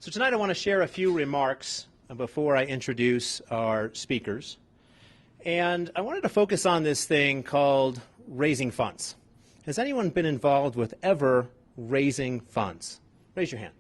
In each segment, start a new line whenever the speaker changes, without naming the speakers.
So tonight I want to share a few remarks before I introduce our speakers. And I wanted to focus on this thing called raising funds. Has anyone been involved with ever raising funds? Raise your hand.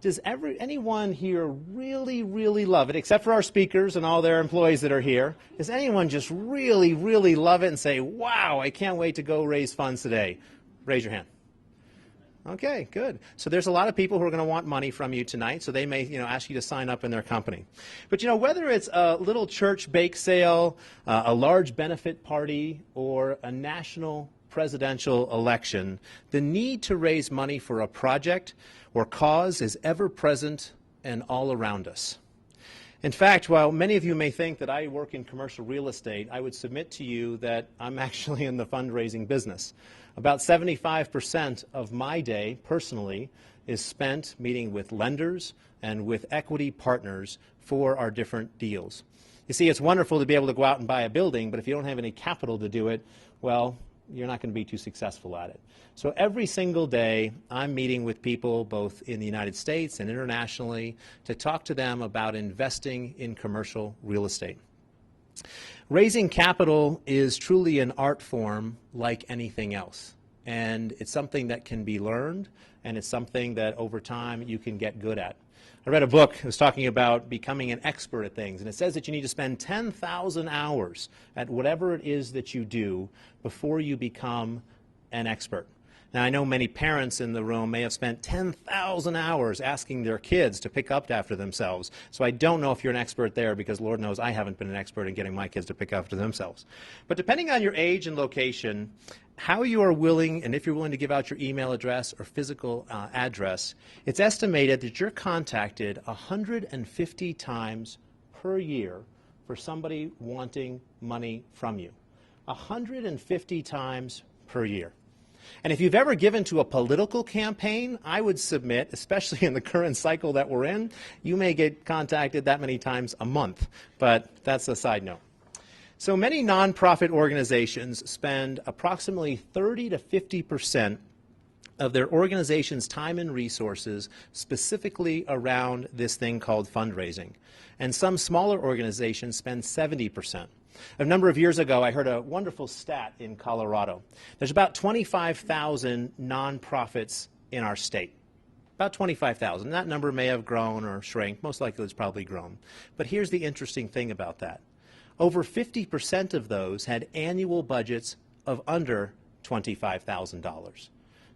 Does anyone here really love it, except for our speakers and all their employees that are here? Does anyone just really love it and say, wow, I can't wait to go raise funds today? Raise your hand. Okay, good. So there's a lot of people who are going to want money from you tonight, so they may, ask you to sign up in their company. But, whether it's a little church bake sale, a large benefit party, or a national presidential election, the need to raise money for a project or cause is ever present and all around us. In fact, while many of you may think that I work in commercial real estate, I would submit to you that I'm actually in the fundraising business. About 75% of my day, personally, is spent meeting with lenders and with equity partners for our different deals. You see, it's wonderful to be able to go out and buy a building, but if you don't have any capital to do it, well, you're not going to be too successful at it. So every single day, I'm meeting with people both in the United States and internationally to talk to them about investing in commercial real estate. Raising capital is truly an art form like anything else, and it's something that can be learned, and it's something that over time you can get good at. I read a book that was talking about becoming an expert at things, and it says that you need to spend 10,000 hours at whatever it is that you do before you become an expert. Now, I know many parents in the room may have spent 10,000 hours asking their kids to pick up after themselves. So I don't know if you're an expert there, because Lord knows I haven't been an expert in getting my kids to pick up after themselves. But depending on your age and location, how you are willing, and if you're willing to give out your email address or physical address, it's estimated that you're contacted 150 times per year for somebody wanting money from you. 150 times per year. And if you've ever given to a political campaign, I would submit, especially in the current cycle that we're in, you may get contacted that many times a month. But that's a side note. So many nonprofit organizations spend approximately 30 to 50% of their organization's time and resources specifically around this thing called fundraising. And some smaller organizations spend 70%. A number of years ago, I heard a wonderful stat in Colorado. There's about 25,000 nonprofits in our state. About 25,000. That number may have grown or shrank. Most likely it's probably grown. But here's the interesting thing about that. Over 50% of those had annual budgets of under $25,000.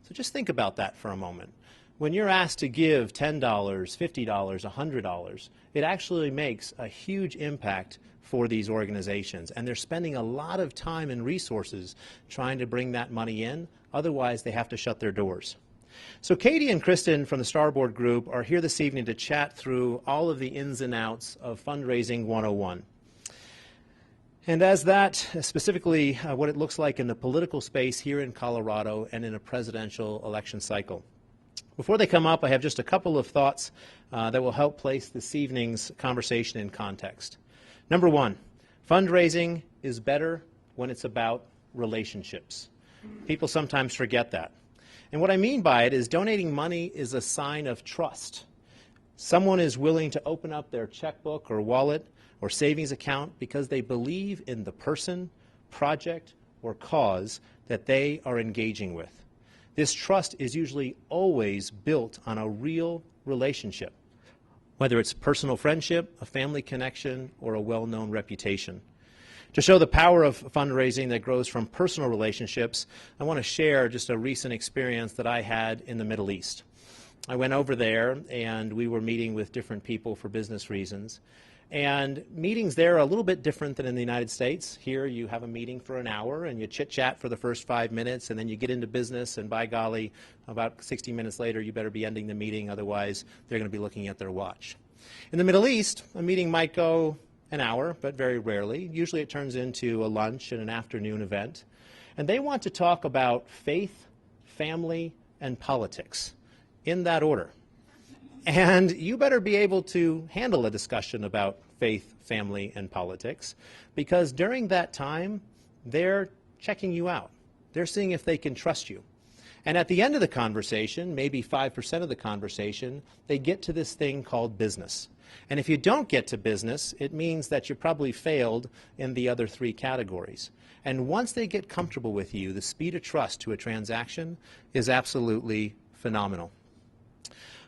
So just think about that for a moment. When you're asked to give $10, $50, $100, it actually makes a huge impact for these organizations. And they're spending a lot of time and resources trying to bring that money in. Otherwise, they have to shut their doors. So Katie and Kristen from the Starboard Group are here this evening to chat through all of the ins and outs of Fundraising 101. And as that, specifically what it looks like in the political space here in Colorado and in a presidential election cycle. Before they come up, I have just a couple of thoughts that will help place this evening's conversation in context. Number one, fundraising is better when it's about relationships. People sometimes forget that. And what I mean by it is donating money is a sign of trust. Someone is willing to open up their checkbook or wallet or savings account because they believe in the person, project, or cause that they are engaging with. This trust is usually always built on a real relationship, whether it's personal friendship, a family connection, or a well-known reputation. To show the power of fundraising that grows from personal relationships, I want to share just a recent experience that I had in the Middle East. I went over there and we were meeting with different people for business reasons. And meetings there are a little bit different than in the United States. Here you have a meeting for an hour and you chit-chat for the first 5 minutes and then you get into business, and by golly, about 60 minutes later you better be ending the meeting, otherwise they're going to be looking at their watch. In the Middle East, a meeting might go an hour, but very rarely. Usually it turns into a lunch and an afternoon event. And they want to talk about faith, family, and politics, in that order. And you better be able to handle a discussion about faith, family, and politics, because during that time, they're checking you out. They're seeing if they can trust you. And at the end of the conversation, maybe 5% of the conversation, they get to this thing called business. And if you don't get to business, it means that you probably failed in the other 3 categories. And once they get comfortable with you, the speed of trust to a transaction is absolutely phenomenal.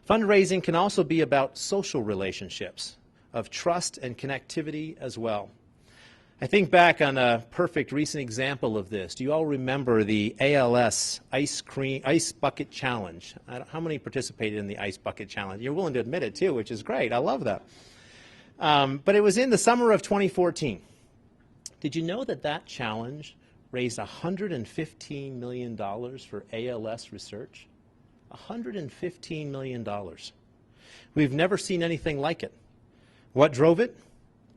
Fundraising can also be about social relationships, of trust and connectivity as well. I think back on a perfect recent example of this. Do you all remember the ALS Ice Bucket Challenge? How many participated in the Ice Bucket Challenge? You're willing to admit it too, which is great. I love that. But it was in the summer of 2014. Did you know that that challenge raised $115 million for ALS research? $115 million. We've never seen anything like it. What drove it?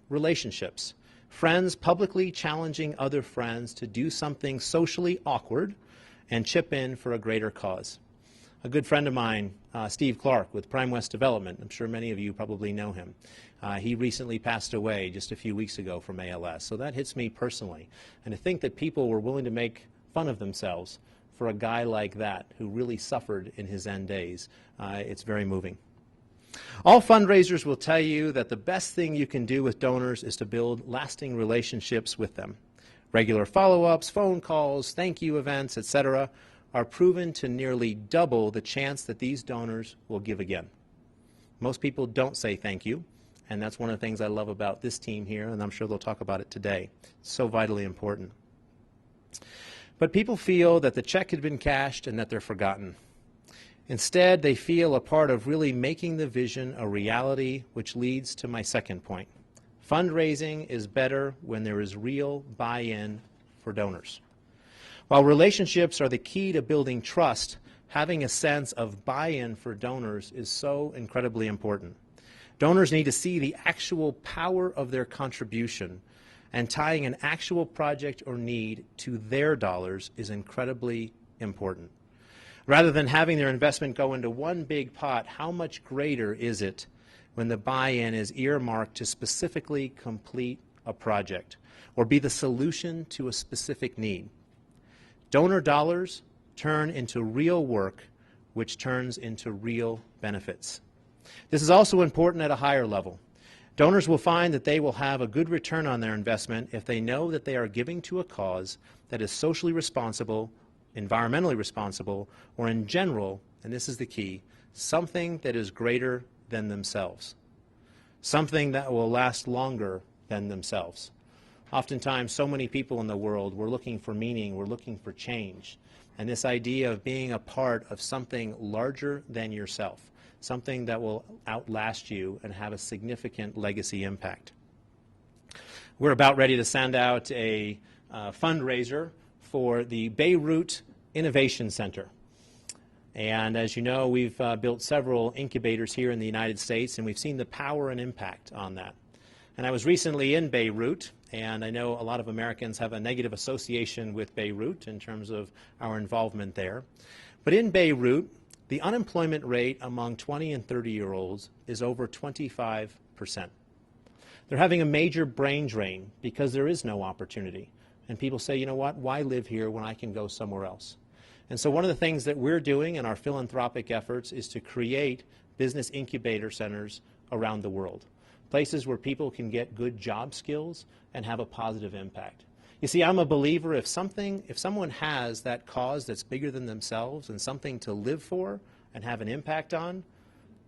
Relationships. Friends publicly challenging other friends to do something socially awkward and chip in for a greater cause. A good friend of mine, Steve Clark with Prime West Development, I'm sure many of you probably know him. He recently passed away just a few weeks ago from ALS, so that hits me personally. And to think that people were willing to make fun of themselves for a guy like that who really suffered in his end days, it's very moving. All fundraisers will tell you that the best thing you can do with donors is to build lasting relationships with them. Regular follow-ups, phone calls, thank you events, etc. are proven to nearly double the chance that these donors will give again. Most people don't say thank you, and that's one of the things I love about this team here, and I'm sure they'll talk about it today. It's so vitally important. But people feel that the check had been cashed and that they're forgotten. Instead, they feel a part of really making the vision a reality, which leads to my second point. Fundraising is better when there is real buy-in for donors. While relationships are the key to building trust, having a sense of buy-in for donors is so incredibly important. Donors need to see the actual power of their contribution, and tying an actual project or need to their dollars is incredibly important. Rather than having their investment go into one big pot, how much greater is it when the buy-in is earmarked to specifically complete a project or be the solution to a specific need? Donor dollars turn into real work, which turns into real benefits. This is also important at a higher level. Donors will find that they will have a good return on their investment if they know that they are giving to a cause that is socially responsible, environmentally responsible, or in general, and this is the key, something that is greater than themselves. Something that will last longer than themselves. Oftentimes, so many people in the world, we're looking for meaning, we're looking for change. And this idea of being a part of something larger than yourself, something that will outlast you and have a significant legacy impact. We're about ready to send out a fundraiser for the Beirut Innovation Center. And as you know, we've built several incubators here in the United States, and we've seen the power and impact on that. And I was recently in Beirut, and I know a lot of Americans have a negative association with Beirut in terms of our involvement there. But in Beirut, the unemployment rate among 20 and 30-year-olds is over 25%. They're having a major brain drain because there is no opportunity. And people say, you know what, why live here when I can go somewhere else? And so one of the things that we're doing in our philanthropic efforts is to create business incubator centers around the world, places where people can get good job skills and have a positive impact. You see, I'm a believer if someone has that cause that's bigger than themselves and something to live for and have an impact on,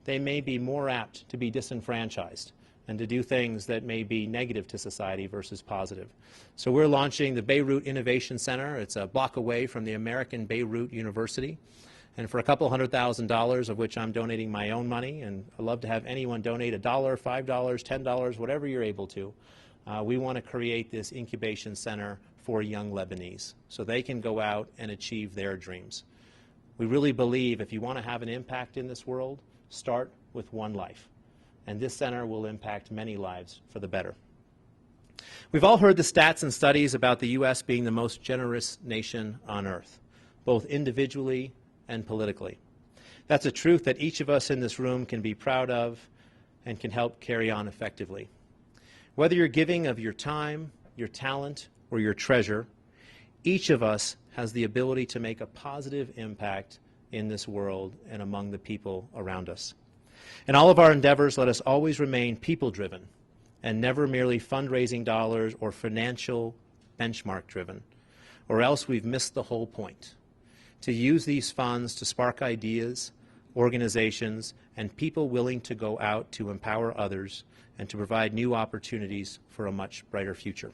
they may be more apt to be disenfranchised and to do things that may be negative to society versus positive. So we're launching the Beirut Innovation Center. It's a block away from the American Beirut University. And for a couple $100,000, of which I'm donating my own money, and I'd love to have anyone donate $1, $5, $10, whatever you're able to, we want to create this incubation center for young Lebanese so they can go out and achieve their dreams. We really believe if you want to have an impact in this world, start with one life. And this center will impact many lives for the better. We've all heard the stats and studies about the U.S. being the most generous nation on earth, both individually and politically. That's a truth that each of us in this room can be proud of and can help carry on effectively. Whether you're giving of your time, your talent, or your treasure, each of us has the ability to make a positive impact in this world and among the people around us. In all of our endeavors, let us always remain people-driven and never merely fundraising dollars or financial benchmark-driven, or else we've missed the whole point. To use these funds to spark ideas, organizations, and people willing to go out to empower others and to provide new opportunities for a much brighter future.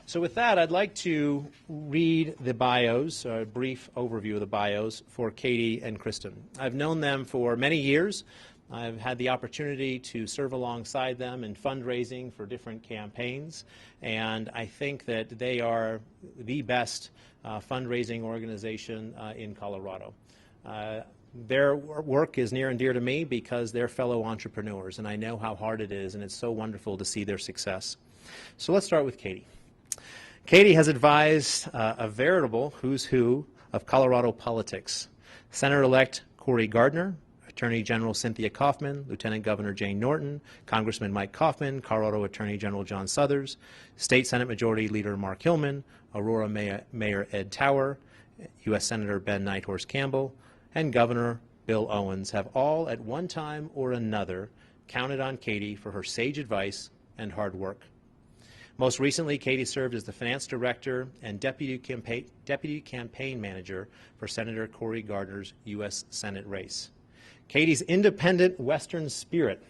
So with that, I'd like to read the bios, a brief overview of the bios for Katie and Kristen. I've known them for many years. I've had the opportunity to serve alongside them in fundraising for different campaigns, and I think that they are the best fundraising organization in Colorado. Their work is near and dear to me because they're fellow entrepreneurs, and I know how hard it is, and it's so wonderful to see their success. So let's start with Katie. Katie has advised a veritable who's who of Colorado politics. Senator-elect Cory Gardner, Attorney General Cynthia Kaufman, Lieutenant Governor Jane Norton, Congressman Mike Kaufman, Colorado Attorney General John Suthers, State Senate Majority Leader Mark Hillman, Aurora Mayor Ed Tower, U.S. Senator Ben Nighthorse Campbell, and Governor Bill Owens have all at one time or another counted on Katie for her sage advice and hard work. Most recently, Katie served as the finance director and deputy campaign manager for Senator Cory Gardner's U.S. Senate race. Katie's independent Western spirit,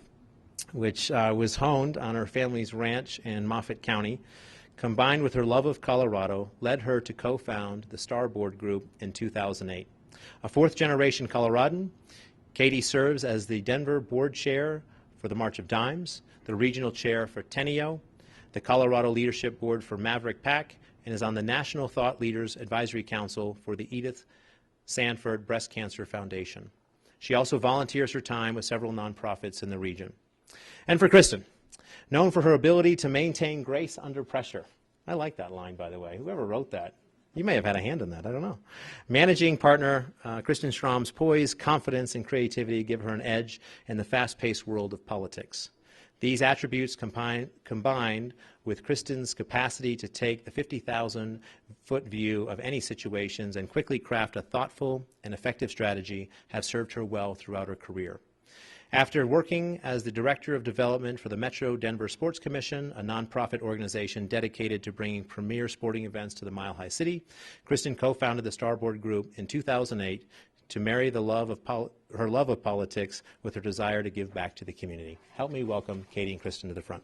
which was honed on her family's ranch in Moffett County, combined with her love of Colorado, led her to co-found the Starboard Group in 2008. A fourth-generation Coloradan, Katie serves as the Denver board chair for the March of Dimes, the regional chair for Tenio, the Colorado Leadership Board for Maverick PAC, and is on the National Thought Leaders Advisory Council for the Edith Sanford Breast Cancer Foundation. She also volunteers her time with several nonprofits in the region. And for Kristen, known for her ability to maintain grace under pressure. I like that line, by the way. Whoever wrote that, you may have had a hand in that, I don't know. Managing partner Kristen Schramm's poise, confidence, and creativity give her an edge in the fast-paced world of politics. These attributes combined with Kristen's capacity to take the 50,000-foot view of any situations and quickly craft a thoughtful and effective strategy have served her well throughout her career. After working as the Director of Development for the Metro Denver Sports Commission, a nonprofit organization dedicated to bringing premier sporting events to the Mile High City, Kristen co-founded the Starboard Group in 2008 to marry the her love of politics with her desire to give back to the community. Help me welcome Katie and Kristen to the front.